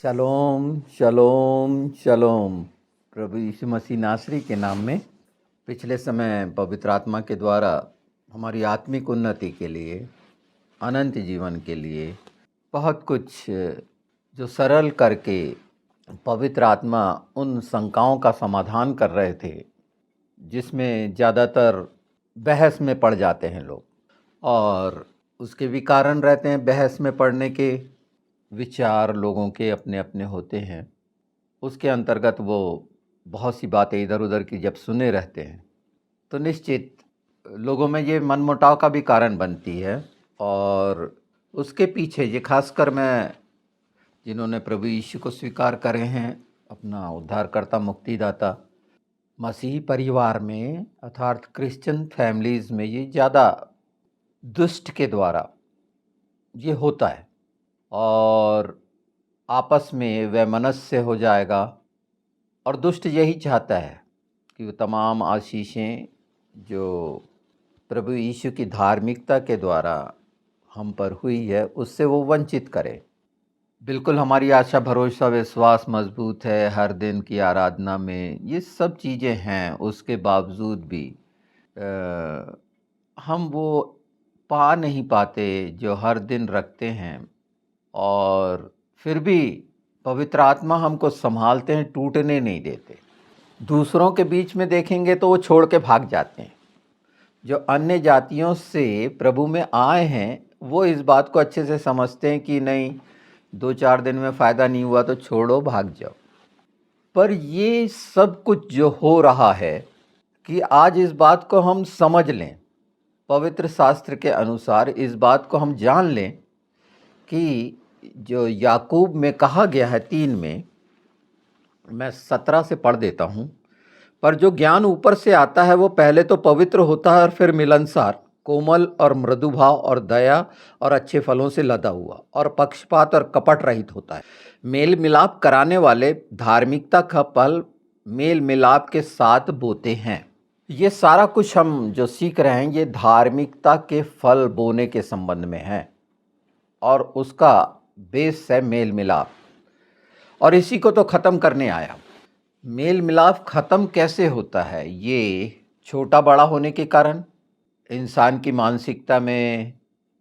शलोम शलोम शलोम। प्रभु यीशु मसीह नासरी के नाम में पिछले समय पवित्र आत्मा के द्वारा हमारी आत्मिक उन्नति के लिए, अनंत जीवन के लिए बहुत कुछ जो सरल करके पवित्र आत्मा उन शंकाओं का समाधान कर रहे थे जिसमें ज़्यादातर बहस में पड़ जाते हैं लोग, और उसके भी कारण रहते हैं। बहस में पड़ने के विचार लोगों के अपने अपने होते हैं। उसके अंतर्गत वो बहुत सी बातें इधर उधर की जब सुने रहते हैं तो निश्चित लोगों में ये मनमुटाव का भी कारण बनती है। और उसके पीछे ये खासकर मैं जिन्होंने प्रभु यीशु को स्वीकार करे हैं अपना उद्धारकर्ता मुक्तिदाता, मसीही परिवार में अर्थात क्रिश्चियन फैमिलीज़ में ये ज़्यादा दुष्ट के द्वारा ये होता है और आपस में वैमनस्य हो जाएगा। और दुष्ट यही चाहता है कि वो तमाम आशीषें जो प्रभु यीशु की धार्मिकता के द्वारा हम पर हुई है उससे वो वंचित करे। बिल्कुल हमारी आशा भरोसा विश्वास मजबूत है हर दिन की आराधना में, ये सब चीज़ें हैं। उसके बावजूद भी हम वो पा नहीं पाते जो हर दिन रखते हैं, और फिर भी पवित्र आत्मा हमको संभालते हैं, टूटने नहीं देते। दूसरों के बीच में देखेंगे तो वो छोड़ के भाग जाते हैं। जो अन्य जातियों से प्रभु में आए हैं वो इस बात को अच्छे से समझते हैं कि नहीं, 2-4 दिन में फ़ायदा नहीं हुआ तो छोड़ो, भाग जाओ। पर ये सब कुछ जो हो रहा है कि आज इस बात को हम समझ लें, पवित्र शास्त्र के अनुसार इस बात को हम जान लें कि जो याकूब में कहा गया है 3 में, मैं 17 से पढ़ देता हूँ। पर जो ज्ञान ऊपर से आता है वो पहले तो पवित्र होता है और फिर मिलनसार, कोमल और मृदुभाव और दया और अच्छे फलों से लदा हुआ और पक्षपात और कपट रहित होता है। मेल मिलाप कराने वाले धार्मिकता का फल मेल मिलाप के साथ बोते हैं। ये सारा कुछ हम जो सीख रहे हैं ये धार्मिकता के फल बोने के संबंध में है, और उसका बेस है मेल मिलाप, और इसी को तो ख़त्म करने आया। मेल मिलाप ख़त्म कैसे होता है? ये छोटा बड़ा होने के कारण इंसान की मानसिकता में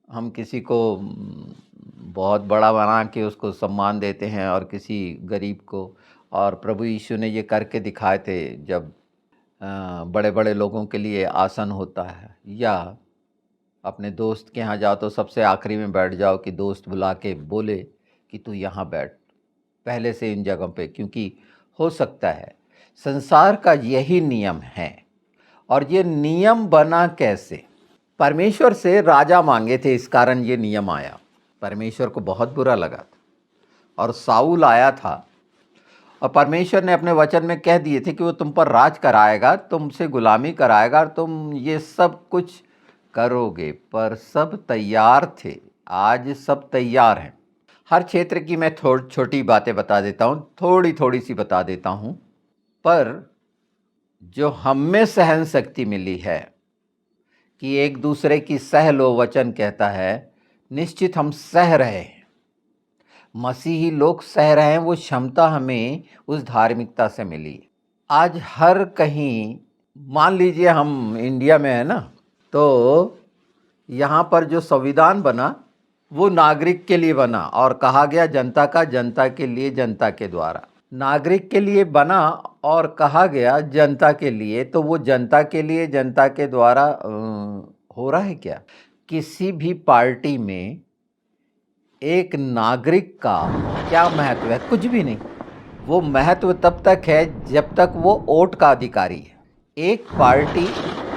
हम किसी को बहुत बड़ा बना के उसको सम्मान देते हैं और किसी गरीब को, और प्रभु यीशु ने ये करके दिखाए थे जब बड़े बड़े लोगों के लिए आसन होता है, या अपने दोस्त के यहाँ जाओ तो सबसे आखिरी में बैठ जाओ कि दोस्त बुला के बोले कि तू यहाँ बैठ पहले से इन जगहों पे, क्योंकि हो सकता है संसार का यही नियम है। और ये नियम बना कैसे? परमेश्वर से राजा मांगे थे, इस कारण ये नियम आया। परमेश्वर को बहुत बुरा लगा था और साउल आया था, और परमेश्वर ने अपने वचन में कह दिए थे कि वो तुम पर राज कराएगा, तुमसे गुलामी कराएगा और तुम ये सब कुछ करोगे। पर सब तैयार थे, आज सब तैयार हैं। हर क्षेत्र की मैं छोटी बातें बता देता हूँ, थोड़ी थोड़ी सी बता देता हूँ। पर जो हम में सहन शक्ति मिली है कि एक दूसरे की सह लो, वचन कहता है, निश्चित हम सह रहे हैं। मसीही लोग सह रहे हैं, वो क्षमता हमें उस धार्मिकता से मिली। आज हर कहीं, मान लीजिए हम इंडिया में है ना, तो यहाँ पर जो संविधान बना वो नागरिक के लिए बना, और कहा गया जनता का, जनता के लिए, जनता के द्वारा। नागरिक के लिए बना और कहा गया जनता के लिए, तो वो जनता के लिए, जनता के द्वारा हो रहा है क्या? किसी भी पार्टी में एक नागरिक का क्या महत्व है? कुछ भी नहीं। वो महत्व तब तक है जब तक वो वोट का अधिकारी है। एक पार्टी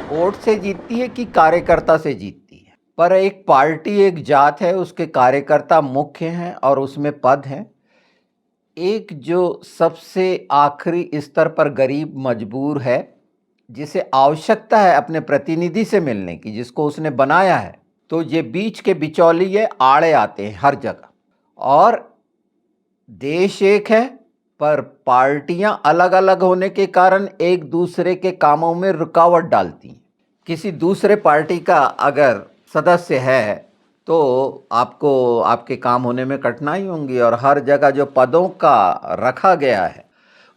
वोट से जीतती है कि कार्यकर्ता से जीतती है? पर एक पार्टी एक जात है, उसके कार्यकर्ता मुख्य हैं और उसमें पद हैं। एक जो सबसे आखिरी स्तर पर गरीब मजबूर है, जिसे आवश्यकता है अपने प्रतिनिधि से मिलने की, जिसको उसने बनाया है, तो ये बीच के बिचौलिए आड़े आते हैं हर जगह। और देश एक है पर पार्टियां अलग अलग होने के कारण एक दूसरे के कामों में रुकावट डालती हैं। किसी दूसरे पार्टी का अगर सदस्य है तो आपको आपके काम होने में कठिनाई होंगी, और हर जगह जो पदों का रखा गया है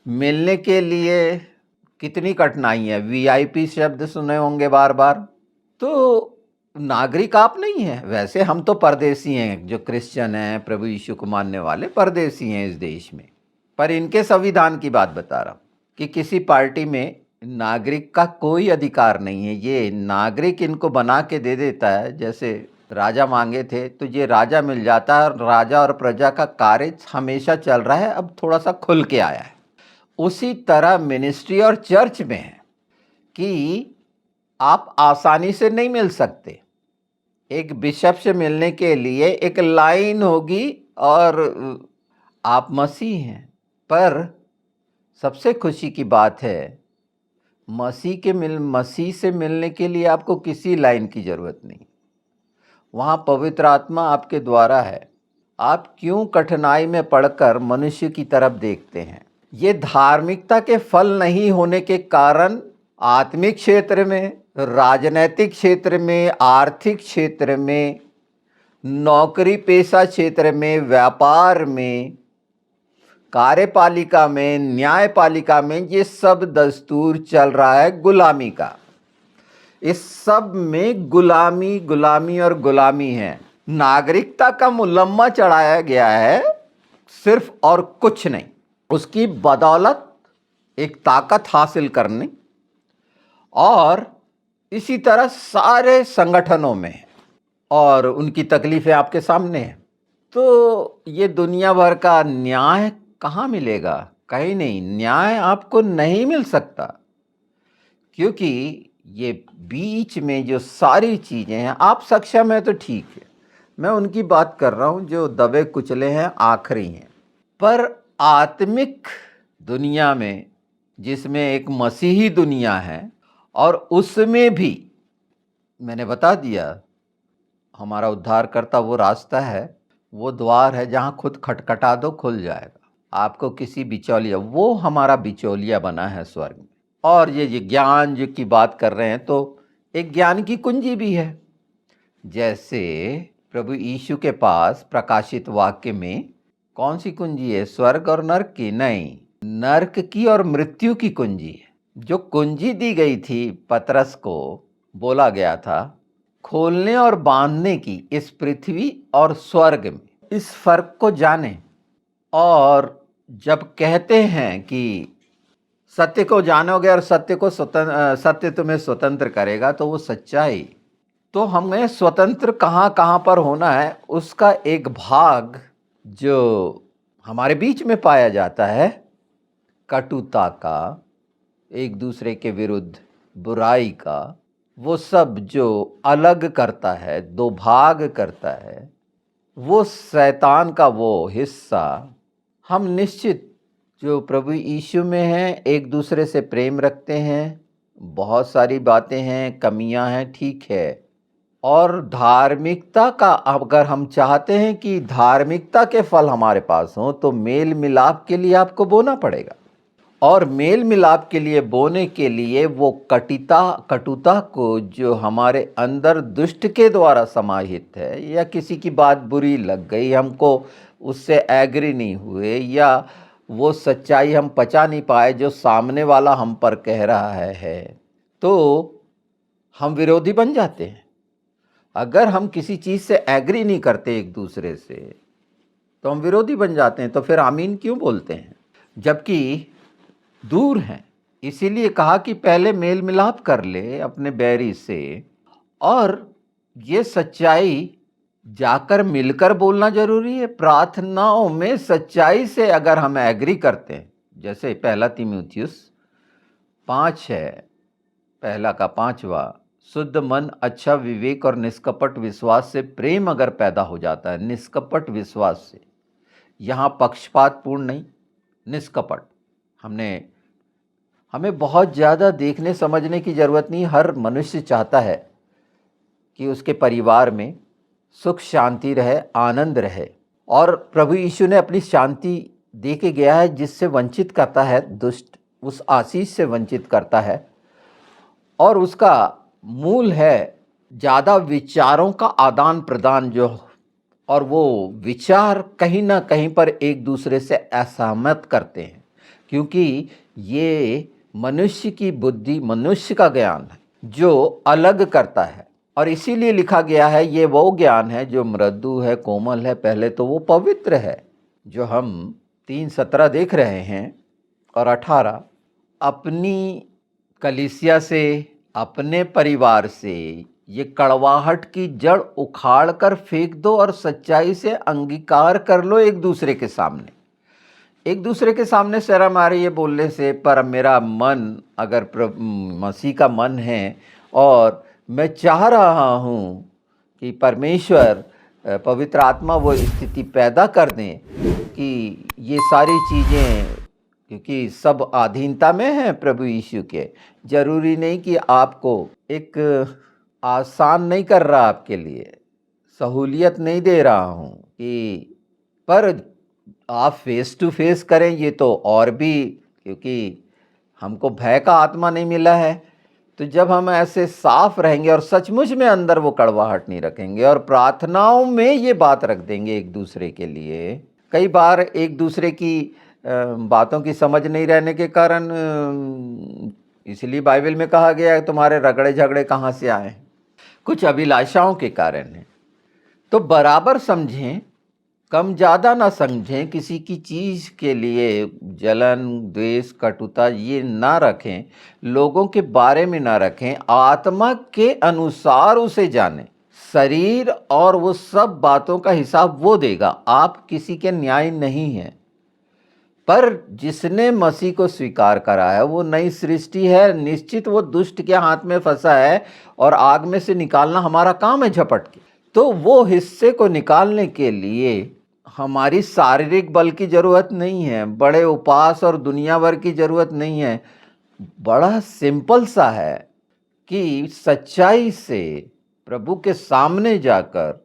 मिलने के लिए कितनी कठिनाई है। वीआईपी शब्द सुने होंगे बार बार। तो नागरिक आप नहीं हैं, वैसे हम तो परदेसी हैं, जो क्रिश्चियन हैं, प्रभु यीशु को मानने वाले परदेसी हैं इस देश में। पर इनके संविधान की बात बता रहा हूँ कि किसी पार्टी में नागरिक का कोई अधिकार नहीं है। ये नागरिक इनको बना के दे देता है। जैसे राजा मांगे थे तो ये राजा मिल जाता है, और राजा और प्रजा का कार्य हमेशा चल रहा है, अब थोड़ा सा खुल के आया है। उसी तरह मिनिस्ट्री और चर्च में है कि आप आसानी से नहीं मिल सकते। एक बिशप से मिलने के लिए एक लाइन होगी, और आप मसीह हैं। पर सबसे खुशी की बात है, मसीह से मिलने के लिए आपको किसी लाइन की जरूरत नहीं। वहाँ पवित्र आत्मा आपके द्वारा है। आप क्यों कठिनाई में पड़कर मनुष्य की तरफ देखते हैं? ये धार्मिकता के फल नहीं होने के कारण आत्मिक क्षेत्र में, राजनैतिक क्षेत्र में, आर्थिक क्षेत्र में, नौकरी पेशा क्षेत्र में, व्यापार में, कार्यपालिका में, न्यायपालिका में, ये सब दस्तूर चल रहा है गुलामी का। इस सब में गुलामी गुलामी और गुलामी है। नागरिकता का मुलम्मा चढ़ाया गया है सिर्फ, और कुछ नहीं। उसकी बदौलत एक ताकत हासिल करने, और इसी तरह सारे संगठनों में, और उनकी तकलीफें आपके सामने हैं। तो ये दुनिया भर का न्याय कहाँ मिलेगा? कहीं नहीं। न्याय आपको नहीं मिल सकता, क्योंकि ये बीच में जो सारी चीज़ें हैं, आप सक्षम हैं तो ठीक है, मैं उनकी बात कर रहा हूँ जो दबे कुचले हैं, आखिरी हैं। पर आत्मिक दुनिया में, जिसमें एक मसीही दुनिया है, और उसमें भी मैंने बता दिया, हमारा उद्धारकर्ता वो रास्ता है, वो द्वार है जहाँ खुद खटखटा दो खुल जाएगा। आपको किसी बिचौलिया, वो हमारा बिचौलिया बना है स्वर्ग में। और ये ज्ञान जो की बात कर रहे हैं, तो एक ज्ञान की कुंजी भी है। जैसे प्रभु यीशु के पास प्रकाशित वाक्य में कौन सी कुंजी है? स्वर्ग और नर्क की नहीं, नर्क की और मृत्यु की कुंजी है। जो कुंजी दी गई थी पतरस को, बोला गया था खोलने और बांधने की इस पृथ्वी और स्वर्ग में। इस फर्क को जाने, और जब कहते हैं कि सत्य को जानोगे और सत्य तुम्हें स्वतंत्र करेगा, तो वो सच्चाई। तो हमें स्वतंत्र कहाँ कहाँ पर होना है, उसका एक भाग जो हमारे बीच में पाया जाता है, कटुता का, एक दूसरे के विरुद्ध बुराई का, वो सब जो अलग करता है, दो भाग करता है, वो शैतान का वो हिस्सा। हम निश्चित जो प्रभु यीशु में हैं, एक दूसरे से प्रेम रखते हैं। बहुत सारी बातें हैं, कमियां हैं, ठीक है। और धार्मिकता का, अगर हम चाहते हैं कि धार्मिकता के फल हमारे पास हों, तो मेल मिलाप के लिए आपको बोना पड़ेगा। और मेल मिलाप के लिए बोने के लिए वो कटुता को जो हमारे अंदर दुष्ट के द्वारा समाहित है, या किसी की बात बुरी लग गई, हमको उससे एग्री नहीं हुए, या वो सच्चाई हम पचा नहीं पाए जो सामने वाला हम पर कह रहा है, तो हम विरोधी बन जाते हैं। अगर हम किसी चीज़ से एग्री नहीं करते एक दूसरे से, तो हम विरोधी बन जाते हैं। तो फिर आमीन क्यों बोलते हैं जबकि दूर हैं? इसीलिए कहा कि पहले मेल मिलाप कर ले अपने बैरी से, और ये सच्चाई जाकर मिलकर बोलना जरूरी है। प्रार्थनाओं में सच्चाई से अगर हम एग्री करते हैं, जैसे पहला तीमुथियुस 5 है, पहला का 5वां, शुद्ध मन, अच्छा विवेक और निष्कपट विश्वास से प्रेम अगर पैदा हो जाता है, निष्कपट विश्वास से, यहाँ पक्षपात पूर्ण नहीं, निष्कपट। हमें बहुत ज़्यादा देखने समझने की ज़रूरत नहीं। हर मनुष्य चाहता है कि उसके परिवार में सुख शांति रहे, आनंद रहे, और प्रभु यीशु ने अपनी शांति दे के गया है। जिससे वंचित करता है दुष्ट, उस आशीष से वंचित करता है, और उसका मूल है ज़्यादा विचारों का आदान प्रदान जो, और वो विचार कहीं ना कहीं पर एक दूसरे से असहमत करते हैं, क्योंकि ये मनुष्य की बुद्धि, मनुष्य का ज्ञान है जो अलग करता है। और इसीलिए लिखा गया है ये वो ज्ञान है जो मृदु है, कोमल है, पहले तो वो पवित्र है। जो हम 3:17 देख रहे हैं और 18, अपनी कलीसिया से, अपने परिवार से ये कड़वाहट की जड़ उखाड़ कर फेंक दो और सच्चाई से अंगीकार कर लो एक दूसरे के सामने। एक दूसरे के सामने शर्म आ रही है बोलने से, पर मेरा मन अगर मसीह का मन है और मैं चाह रहा हूँ कि परमेश्वर पवित्र आत्मा वो स्थिति पैदा कर दें कि ये सारी चीज़ें, क्योंकि सब अधीनता में है प्रभु यीशु के। जरूरी नहीं कि आपको एक आसान नहीं कर रहा, आपके लिए सहूलियत नहीं दे रहा हूँ कि, पर आप फेस टू फेस करें ये तो और भी, क्योंकि हमको भय का आत्मा नहीं मिला है। तो जब हम ऐसे साफ रहेंगे और सचमुच में अंदर वो कड़वाहट नहीं रखेंगे और प्रार्थनाओं में ये बात रख देंगे एक दूसरे के लिए। कई बार एक दूसरे की बातों की समझ नहीं रहने के कारण, इसलिए बाइबल में कहा गया है तुम्हारे रगड़े झगड़े कहाँ से आए, कुछ अभिलाषाओं के कारण है। तो बराबर समझें, कम ज़्यादा ना समझें, किसी की चीज़ के लिए जलन, द्वेष, कटुता ये ना रखें, लोगों के बारे में ना रखें, आत्मा के अनुसार उसे जानें। शरीर और वो सब बातों का हिसाब वो देगा, आप किसी के न्याय नहीं हैं। पर जिसने मसीह को स्वीकार करा है वो नई सृष्टि है, निश्चित वो दुष्ट के हाथ में फंसा है और आग में से निकालना हमारा काम है झपट के। तो वो हिस्से को निकालने के लिए हमारी शारीरिक बल की जरूरत नहीं है, बड़े उपवास और दुनिया भर की जरूरत नहीं है। बड़ा सिंपल सा है कि सच्चाई से प्रभु के सामने जाकर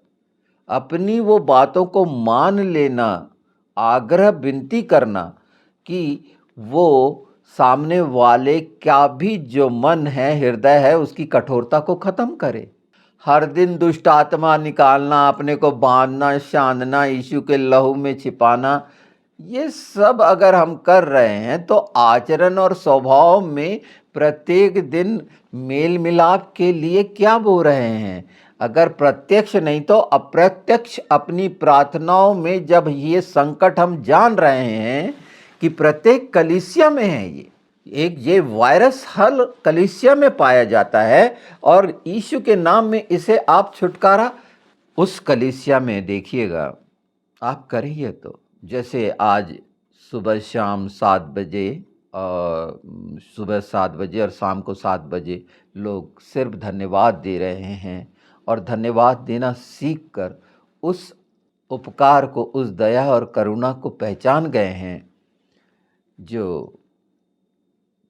अपनी वो बातों को मान लेना, आग्रह विनती करना कि वो सामने वाले का भी जो मन है, हृदय है, उसकी कठोरता को खत्म करे। हर दिन दुष्ट आत्मा निकालना, अपने को बांधना, शांधना, यीशु के लहू में छिपाना, ये सब अगर हम कर रहे हैं तो आचरण और स्वभाव में प्रत्येक दिन मेल मिलाप के लिए क्या बोल रहे हैं। अगर प्रत्यक्ष नहीं तो अप्रत्यक्ष अपनी प्रार्थनाओं में जब ये संकट हम जान रहे हैं कि प्रत्येक कलीसिया में है, ये वायरस हर कलीसिया में पाया जाता है और यीशु के नाम में इसे आप छुटकारा उस कलीसिया में देखिएगा, आप करिए। तो जैसे आज सुबह शाम 7 बजे, सुबह 7 बजे और शाम को 7 बजे लोग सिर्फ धन्यवाद दे रहे हैं और धन्यवाद देना सीख कर उस उपकार को, उस दया और करुणा को पहचान गए हैं जो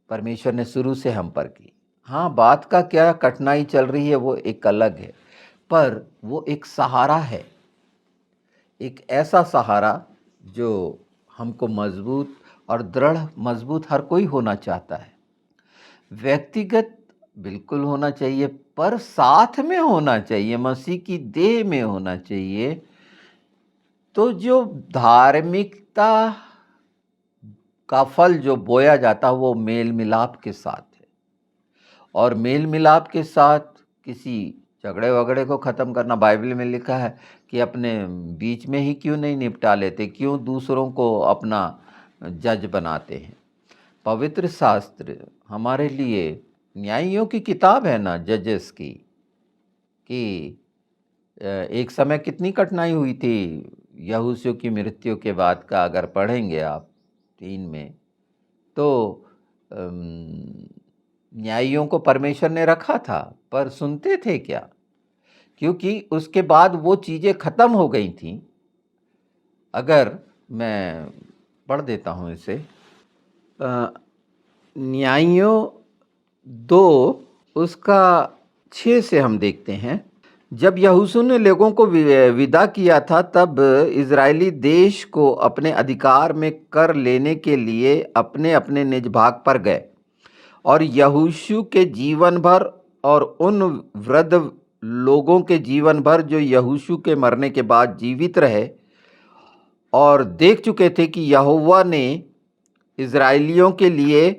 परमेश्वर ने शुरू से हम पर की। हाँ, बात का क्या कठिनाई चल रही है वो एक अलग है, पर वो एक सहारा है, एक ऐसा सहारा जो हमको मजबूत और दृढ़, मजबूत हर कोई होना चाहता है। व्यक्तिगत बिल्कुल होना चाहिए, पर साथ में होना चाहिए, मसीह की देह में होना चाहिए। तो जो धार्मिकता का फल जो बोया जाता है वो मेल मिलाप के साथ है, और मेल मिलाप के साथ किसी झगड़े वगड़े को ख़त्म करना। बाइबल में लिखा है कि अपने बीच में ही क्यों नहीं निपटा लेते, क्यों दूसरों को अपना जज बनाते हैं। पवित्र शास्त्र हमारे लिए न्यायियों की किताब है ना, जजेस की, कि एक समय कितनी कठिनाई हुई थी यहोशू की मृत्यु के बाद का, अगर पढ़ेंगे आप 3 में, तो न्यायियों को परमेश्वर ने रखा था, पर सुनते थे क्या? क्योंकि उसके बाद वो चीज़ें ख़त्म हो गई थीं। अगर मैं पढ़ देता हूँ इसे, न्यायियों 2 उसका 6 से हम देखते हैं। जब यहोशू ने लोगों को विदा किया था, तब इज़राइली देश को अपने अधिकार में कर लेने के लिए अपने अपने निज भाग पर गए, और यहोशू के जीवन भर और उन वृद्ध लोगों के जीवन भर जो यहोशू के मरने के बाद जीवित रहे और देख चुके थे कि यहोवा ने इज़राइलियों के लिए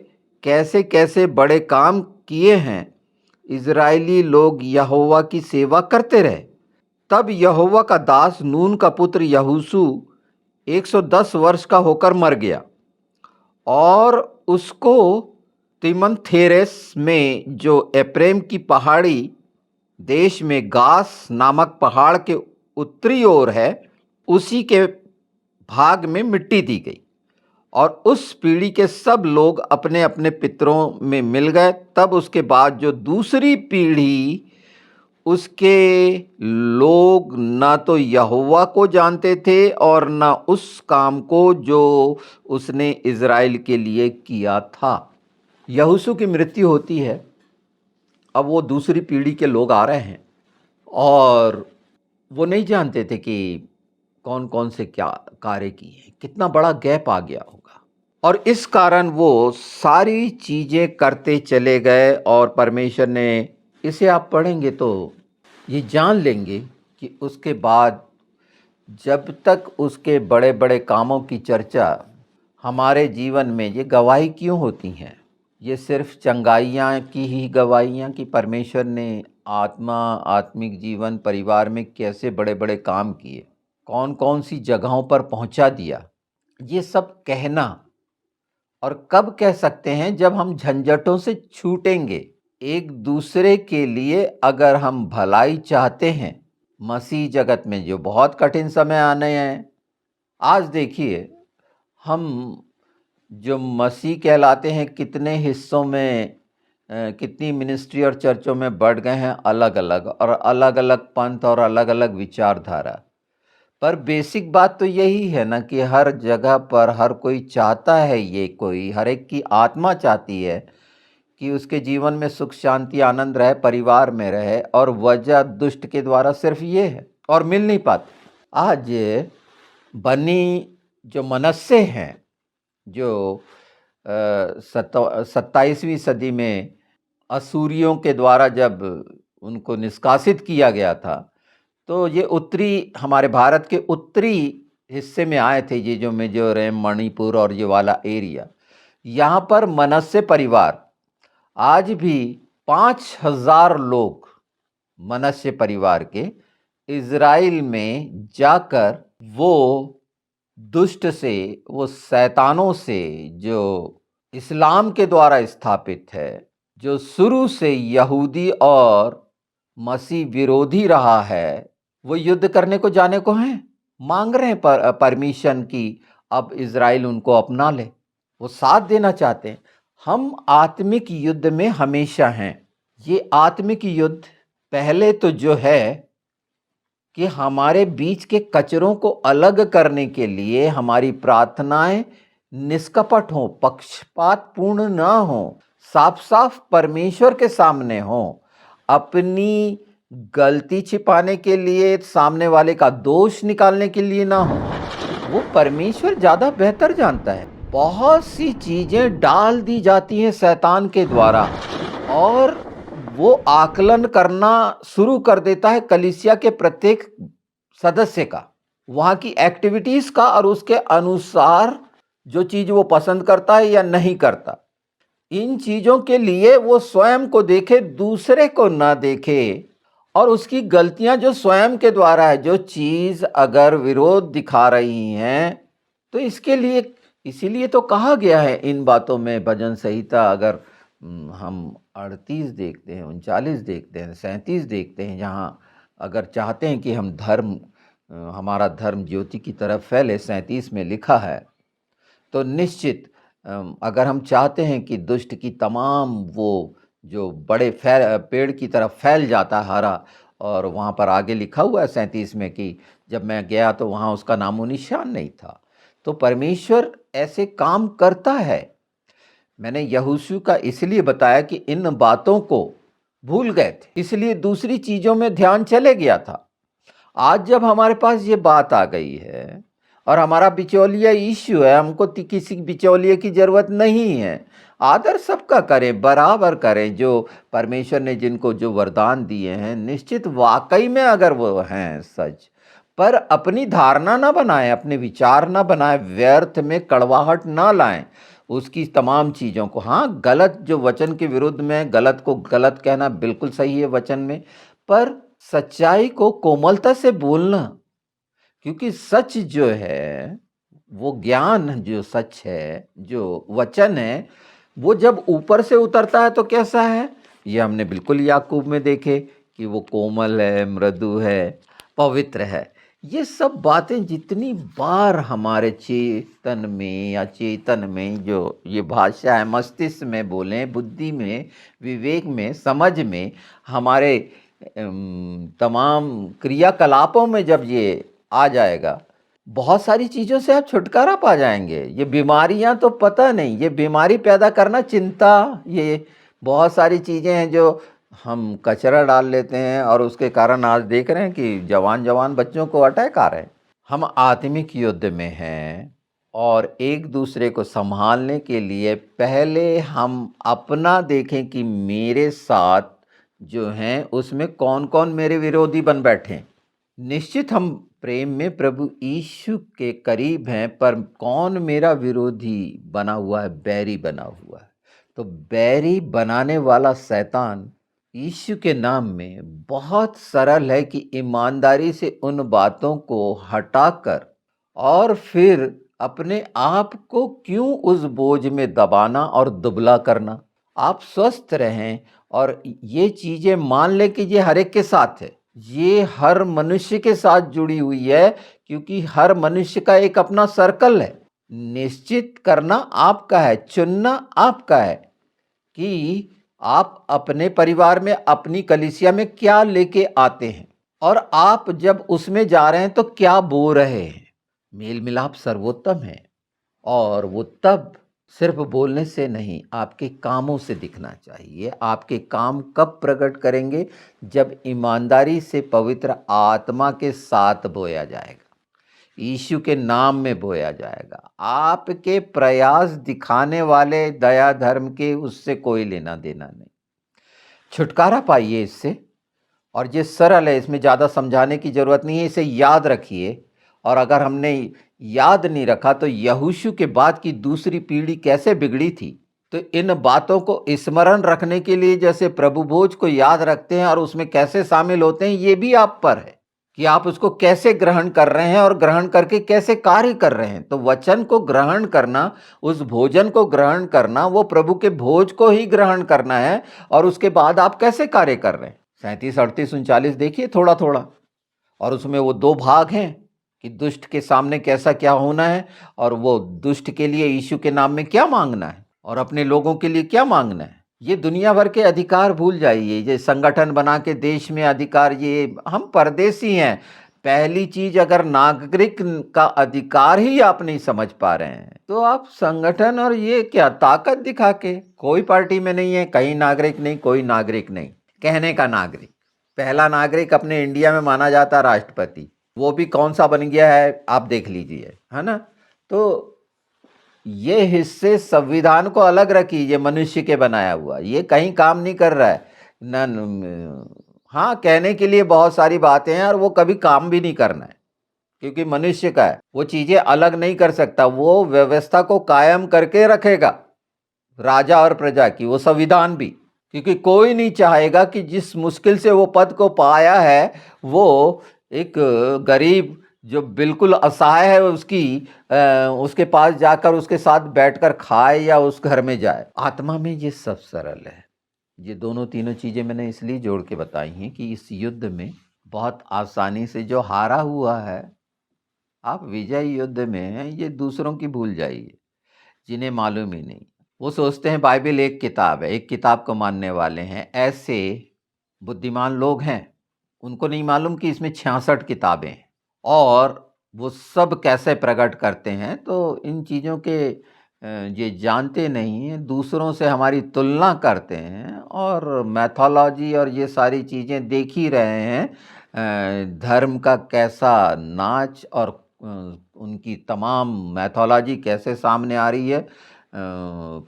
कैसे कैसे बड़े काम किए हैं, इज़राइली लोग यहोवा की सेवा करते रहे। तब यहोवा का दास नून का पुत्र यहोशू 110 वर्ष का होकर मर गया और उसको तिमनथेरेस में जो एप्रेम की पहाड़ी देश में गास नामक पहाड़ के उत्तरी ओर है, उसी के भाग में मिट्टी दी गई और उस पीढ़ी के सब लोग अपने अपने पितरों में मिल गए। तब उसके बाद जो दूसरी पीढ़ी, उसके लोग ना तो यहोवा को जानते थे और ना उस काम को जो उसने इज़राइल के लिए किया था। यहोशू की मृत्यु होती है। अब वो दूसरी पीढ़ी के लोग आ रहे हैं और वो नहीं जानते थे कि कौन कौन से क्या कार्य किए, कितना बड़ा गैप आ गया होगा और इस कारण वो सारी चीज़ें करते चले गए और परमेश्वर ने, इसे आप पढ़ेंगे तो ये जान लेंगे कि उसके बाद जब तक उसके बड़े बड़े कामों की चर्चा हमारे जीवन में, ये गवाही क्यों होती हैं? ये सिर्फ चंगाइयाँ की ही गवाहियाँ कि परमेश्वर ने आत्मिक जीवन, परिवार में कैसे बड़े बड़े काम किए, कौन कौन सी जगहों पर पहुंचा दिया, ये सब कहना। और कब कह सकते हैं? जब हम झंझटों से छूटेंगे। एक दूसरे के लिए अगर हम भलाई चाहते हैं, मसीह जगत में जो बहुत कठिन समय आने हैं, आज देखिए हम जो मसीह कहलाते हैं कितने हिस्सों में, कितनी मिनिस्ट्री और चर्चों में बढ़ गए हैं, अलग अलग और अलग अलग पंथ और अलग अलग विचारधारा। पर बेसिक बात तो यही है ना कि हर जगह पर हर कोई चाहता है, ये कोई हर एक की आत्मा चाहती है कि उसके जीवन में सुख शांति आनंद रहे, परिवार में रहे, और वजह दुष्ट के द्वारा सिर्फ ये है और मिल नहीं पाती। आज बनी जो मनस्से हैं, जो 27वीं सदी में असूरियों के द्वारा जब उनको निष्कासित किया गया था, तो ये उत्तरी, हमारे भारत के उत्तरी हिस्से में आए थे, ये जो मिजोरम, मणिपुर और ये वाला एरिया। यहाँ पर मनस्से परिवार आज भी 5000 लोग मनस्से परिवार के इज़राइल में जाकर वो दुष्ट से, वो शैतानों से, जो इस्लाम के द्वारा स्थापित है, जो शुरू से यहूदी और मसीह विरोधी रहा है, वो युद्ध करने को जाने को हैं, मांग रहे हैं परमिशन की अब इज़राइल उनको अपना ले, वो साथ देना चाहते हैं। हम आत्मिक युद्ध में हमेशा हैं। ये आत्मिक युद्ध पहले तो जो है कि हमारे बीच के कचरों को अलग करने के लिए हमारी प्रार्थनाएं निष्कपट हों, पक्षपातपूर्ण न हों, साफ साफ परमेश्वर के सामने हों, अपनी गलती छिपाने के लिए, सामने वाले का दोष निकालने के लिए ना हो। वो परमेश्वर ज़्यादा बेहतर जानता है। बहुत सी चीज़ें डाल दी जाती हैं शैतान के द्वारा और वो आकलन करना शुरू कर देता है कलीसिया के प्रत्येक सदस्य का, वहाँ की एक्टिविटीज़ का, और उसके अनुसार जो चीज़ वो पसंद करता है या नहीं करता। इन चीज़ों के लिए वो स्वयं को देखे, दूसरे को ना देखे, और उसकी गलतियां जो स्वयं के द्वारा है, जो चीज़ अगर विरोध दिखा रही हैं, तो इसके लिए, इसीलिए तो कहा गया है इन बातों में भजन संहिता, अगर हम 38 देखते हैं, 39 देखते हैं, 37 देखते हैं, जहाँ अगर चाहते हैं कि हम धर्म, हमारा धर्म ज्योति की तरफ फैले, 37 में लिखा है, तो निश्चित अगर हम चाहते हैं कि दुष्ट की तमाम वो जो बड़े पेड़ की तरफ फैल जाता है हरा, और वहाँ पर आगे लिखा हुआ है 37 में कि जब मैं गया तो वहाँ उसका नामो निशान नहीं था। तो परमेश्वर ऐसे काम करता है। मैंने यहोशू का इसलिए बताया कि इन बातों को भूल गए थे, इसलिए दूसरी चीज़ों में ध्यान चले गया था। आज जब हमारे पास ये बात आ गई है और हमारा बिचौलिया यीशु है, हमको किसी बिचौलिए की जरूरत नहीं है। आदर सबका करें, बराबर करें। जो परमेश्वर ने जिनको जो वरदान दिए हैं, निश्चित वाकई में अगर वो हैं सच, पर अपनी धारणा ना बनाएं, अपने विचार ना बनाएं, व्यर्थ में कड़वाहट ना लाएं उसकी तमाम चीज़ों को। हाँ, गलत जो वचन के विरुद्ध में गलत को गलत कहना बिल्कुल सही है वचन में, पर सच्चाई को कोमलता से बोलना, क्योंकि सच जो है, वो ज्ञान जो सच है, जो वचन है, वो जब ऊपर से उतरता है तो कैसा है? ये हमने बिल्कुल याकूब में देखे कि वो कोमल है, मृदु है, पवित्र है। ये सब बातें जितनी बार हमारे चेतन में या चेतन में जो ये भाषा है, मस्तिष्क में बोलें, बुद्धि में, विवेक में, समझ में, हमारे तमाम क्रियाकलापों में जब ये आ जाएगा, बहुत सारी चीज़ों से आप छुटकारा पा जाएंगे। ये बीमारियां तो पता नहीं, ये बीमारी पैदा करना चिंता, ये बहुत सारी चीज़ें हैं जो हम कचरा डाल लेते हैं और उसके कारण आज देख रहे हैं कि जवान जवान बच्चों को अटैक आ रहे हैं। हम आत्मिक युद्ध में हैं और एक दूसरे को संभालने के लिए पहले हम अपना देखें कि मेरे साथ जो हैं उसमें कौन कौन मेरे विरोधी बन बैठे हैं। निश्चित हम प्रेम में प्रभु यीशु के करीब हैं, पर कौन मेरा विरोधी बना हुआ है, बैरी बना हुआ है। तो बैरी बनाने वाला शैतान यीशु के नाम में बहुत सरल है कि ईमानदारी से उन बातों को हटाकर और फिर अपने आप को क्यों उस बोझ में दबाना और दुबला करना। आप स्वस्थ रहें और ये चीज़ें मान लें कि ये हर एक के साथ है, ये हर मनुष्य के साथ जुड़ी हुई है, क्योंकि हर मनुष्य का एक अपना सर्कल है। निश्चित करना आपका है, चुनना आपका है कि आप अपने परिवार में, अपनी कलीसिया में क्या लेके आते हैं और आप जब उसमें जा रहे हैं तो क्या बो रहे हैं। मेल मिलाप सर्वोत्तम है और वो तब सिर्फ बोलने से नहीं, आपके कामों से दिखना चाहिए। आपके काम कब प्रकट करेंगे? जब ईमानदारी से पवित्र आत्मा के साथ बोया जाएगा, यीशु के नाम में बोया जाएगा। आपके प्रयास दिखाने वाले दया धर्म के उससे कोई लेना देना नहीं। छुटकारा पाइए इससे, और ये सरल है, इसमें ज़्यादा समझाने की ज़रूरत नहीं है। इसे याद रखिए, और अगर हमने याद नहीं रखा तो यहोशू के बाद की दूसरी पीढ़ी कैसे बिगड़ी थी। तो इन बातों को स्मरण रखने के लिए जैसे प्रभु भोज को याद रखते हैं और उसमें कैसे शामिल होते हैं, ये भी आप पर है कि आप उसको कैसे ग्रहण कर रहे हैं और ग्रहण करके कैसे कार्य कर रहे हैं। तो वचन को ग्रहण करना, उस भोजन को ग्रहण करना, वो प्रभु के भोज को ही ग्रहण करना है, और उसके बाद आप कैसे कार्य कर रहे हैं। 37, 38, 39 देखिए थोड़ा थोड़ा, और उसमें वो दो भाग हैं कि दुष्ट के सामने कैसा क्या होना है, और वो दुष्ट के लिए यीशु के नाम में क्या मांगना है, और अपने लोगों के लिए क्या मांगना है। ये दुनिया भर के अधिकार भूल जाइए, ये संगठन बना के देश में अधिकार, ये हम परदेसी हैं। पहली चीज, अगर नागरिक का अधिकार ही आप नहीं समझ पा रहे हैं तो आप संगठन और ये क्या ताकत दिखा के, कोई पार्टी में नहीं है, कहीं नागरिक नहीं, कोई नागरिक नहीं, कहने का नागरिक। पहला नागरिक अपने इंडिया में माना जाता राष्ट्रपति, वो भी कौन सा बन गया है आप देख लीजिए, है ना। तो ये हिस्से संविधान को अलग रखिए, ये मनुष्य के बनाया हुआ, ये कहीं काम नहीं कर रहा है हाँ, कहने के लिए बहुत सारी बातें हैं और वो कभी काम भी नहीं करना है, क्योंकि मनुष्य का है, वो चीजें अलग नहीं कर सकता। वो व्यवस्था को कायम करके रखेगा, राजा और प्रजा की, वो संविधान भी, क्योंकि कोई नहीं चाहेगा कि जिस मुश्किल से वो पद को पाया है, वो एक गरीब जो बिल्कुल असहाय है उसके पास जाकर उसके साथ बैठकर खाए या उस घर में जाए। आत्मा में ये सब सरल है। ये दोनों तीनों चीज़ें मैंने इसलिए जोड़ के बताई हैं कि इस युद्ध में बहुत आसानी से जो हारा हुआ है, आप विजय युद्ध में हैं, ये दूसरों की भूल जाइए जिन्हें मालूम ही नहीं। वो सोचते हैं बाइबल एक किताब है, एक किताब को मानने वाले हैं। ऐसे बुद्धिमान लोग हैं, उनको नहीं मालूम कि इसमें 66 किताबें हैं और वो सब कैसे प्रकट करते हैं। तो इन चीज़ों के ये जानते नहीं हैं, दूसरों से हमारी तुलना करते हैं और मैथोलॉजी और ये सारी चीज़ें देख ही रहे हैं। धर्म का कैसा नाच और उनकी तमाम मैथोलॉजी कैसे सामने आ रही है,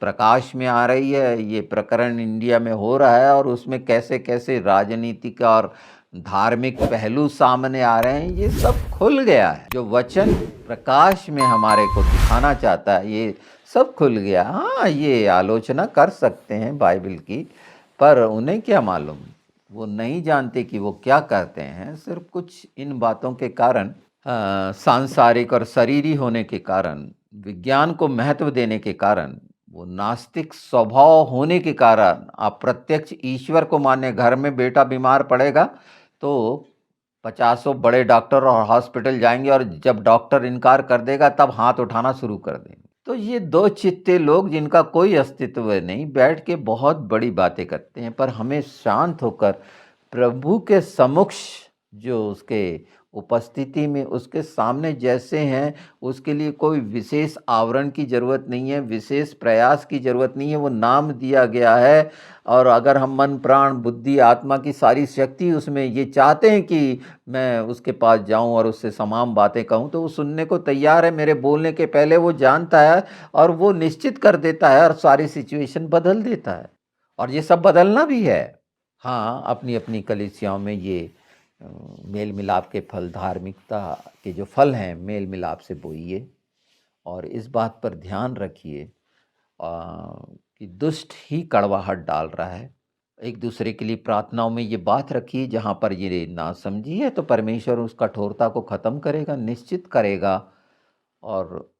प्रकाश में आ रही है, ये प्रकरण इंडिया में हो रहा है और उसमें कैसे-कैसे राजनीतिक और धार्मिक पहलू सामने आ रहे हैं, ये सब खुल गया है। जो वचन प्रकाश में हमारे को दिखाना चाहता है, ये सब खुल गया। हाँ, ये आलोचना कर सकते हैं बाइबल की, पर उन्हें क्या मालूम? वो नहीं जानते कि वो क्या करते हैं। सिर्फ कुछ इन बातों के कारण, सांसारिक और शरीरी होने के कारण, विज्ञान को महत्व देने के कारण, वो नास्तिक स्वभाव होने के कारण, अप्रत्यक्ष ईश्वर को माने, घर में बेटा बीमार पड़ेगा तो पचासों बड़े डॉक्टर और हॉस्पिटल जाएंगे और जब डॉक्टर इनकार कर देगा तब हाथ उठाना शुरू कर देंगे। तो ये दो चित्ते लोग जिनका कोई अस्तित्व नहीं, बैठ के बहुत बड़ी बातें करते हैं, पर हमें शांत होकर प्रभु के समक्ष, जो उसके उपस्थिति में उसके सामने जैसे हैं, उसके लिए कोई विशेष आवरण की ज़रूरत नहीं है, विशेष प्रयास की ज़रूरत नहीं है। वो नाम दिया गया है और अगर हम मन, प्राण, बुद्धि, आत्मा की सारी शक्ति उसमें ये चाहते हैं कि मैं उसके पास जाऊं और उससे तमाम बातें कहूं, तो वो सुनने को तैयार है। मेरे बोलने के पहले वो जानता है और वो निश्चित कर देता है और सारी सिचुएशन बदल देता है, और ये सब बदलना भी है। हाँ, अपनी-अपनी कलीसियाओं में ये अ, मेल मिलाप के फल, धार्मिकता के जो फल हैं, मेल मिलाप से बोइए और इस बात पर ध्यान रखिए कि दुष्ट ही कड़वाहट डाल रहा है। एक दूसरे के लिए प्रार्थनाओं में ये बात रखिए, जहाँ पर ये नासमझी है तो परमेश्वर उस कठोरता को ख़त्म करेगा, निश्चित करेगा और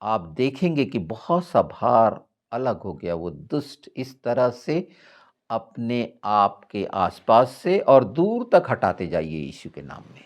आप देखेंगे कि बहुत सा भार अलग हो गया। वो दुष्ट इस तरह से अपने आप के आसपास से और दूर तक हटाते जाइए यीशु के नाम में।